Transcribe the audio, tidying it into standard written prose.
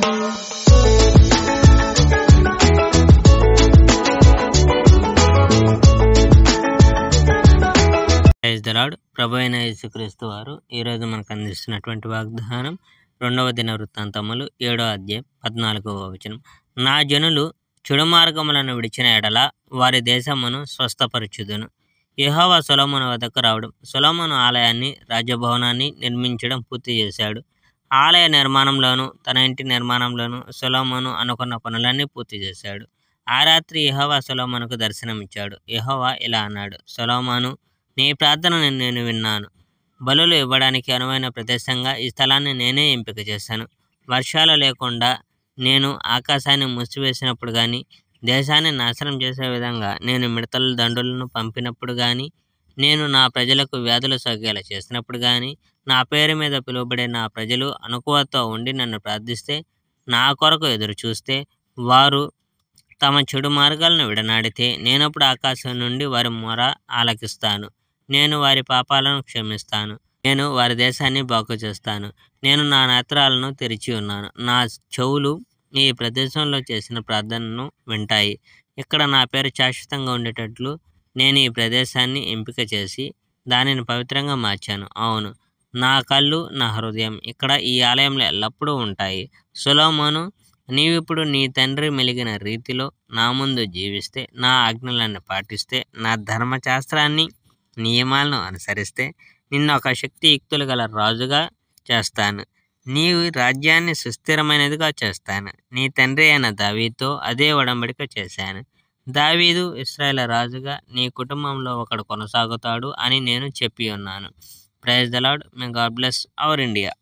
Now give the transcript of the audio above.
Praise the lord. ప్రభు అయిన యేసుక్రీస్తు వారు ఈరోజు మనకు అందిస్తున్నటువంటి వాగ్దానం 2వ దినవృత్తాంతములు 7వ అధ్యాయం 14వ వచనం. నా జనులు చెడు మార్గములను విడిచిన ఎడల వారి దేశమును స్వస్థపరచుదును. యెహోవా సొలొమోను వద్దకు రావడం. సొలొమోను ఆలయాన్ని, రాజభవనాన్ని నిర్మించడం పూర్తి చేశాడు. ఆలయ నిర్మాణంలోను తన ఇంటి నిర్మాణంలోను సొలొమోను అనుకున్న పనులన్నీ పూర్తి చేశాడు. ఆ రాత్రి యెహోవా సొలొమోనుకు దర్శనమిచ్చాడు. యెహోవా ఇలా అన్నాడు, సొలొమోను, నీ ప్రార్థనను నేను విన్నాను. బలులు ఇవ్వడానికి అనువైన ప్రదేశంగా ఈ స్థలాన్ని నేనే ఎంపిక చేశాను. వర్షాలు లేకుండా నేను ఆకాశాన్ని మూసివేసినప్పుడు కానీ, దేశాన్ని నాశనం చేసే విధంగా నేను మిడతల దండులను పంపినప్పుడు కానీ, నేను నా ప్రజలకు వ్యాధులు సోకేలా చేసినప్పుడు కానీ, నా పేరు మీద పిలువబడే నా ప్రజలు అనుకువతో ఉండి నన్ను ప్రార్థిస్తే, నా కొరకు ఎదురు చూస్తే, వారు తమ చెడు మార్గాలను విడనాడితే, నేనప్పుడు ఆకాశం నుండి వారి మొర ఆలకిస్తాను. నేను వారి పాపాలను క్షమిస్తాను. నేను వారి దేశాన్ని బాగు చేస్తాను. నేను నా నేత్రాలను తెరిచి ఉన్నాను. నా చెవులు ఈ ప్రదేశంలో చేసిన ప్రార్థనను వింటాయి. ఇక్కడ నా పేరు శాశ్వతంగా ఉండేటట్లు నేను ఈ ప్రదేశాన్ని ఎంపిక చేసి దానిని పవిత్రంగా మార్చాను. అవును, నా కళ్ళు, నా హృదయం ఇక్కడ ఈ ఆలయంలో ఎల్లప్పుడూ ఉంటాయి. సొలొమోను, నీవిప్పుడు నీ తండ్రి మెలిగిన రీతిలో నా ముందు జీవిస్తే, నా ఆజ్ఞలను పాటిస్తే, నా ధర్మశాస్త్రాన్ని, నియమాలను అనుసరిస్తే, నిన్ను ఒక శక్తియుక్తులు గల రాజుగా చేస్తాను. నీవు రాజ్యాన్ని సుస్థిరమైనదిగా చేస్తాను. నీ తండ్రి అయిన దావీదుతో అదే ఒడంబడిక చేశాను. దావీదు ఇశ్రాయేలు రాజుగా నీ కుటుంబంలో ఒకడు కొనసాగుతాడు అని నేను చెప్పి ఉన్నాను. Praise the Lord. May God bless our India.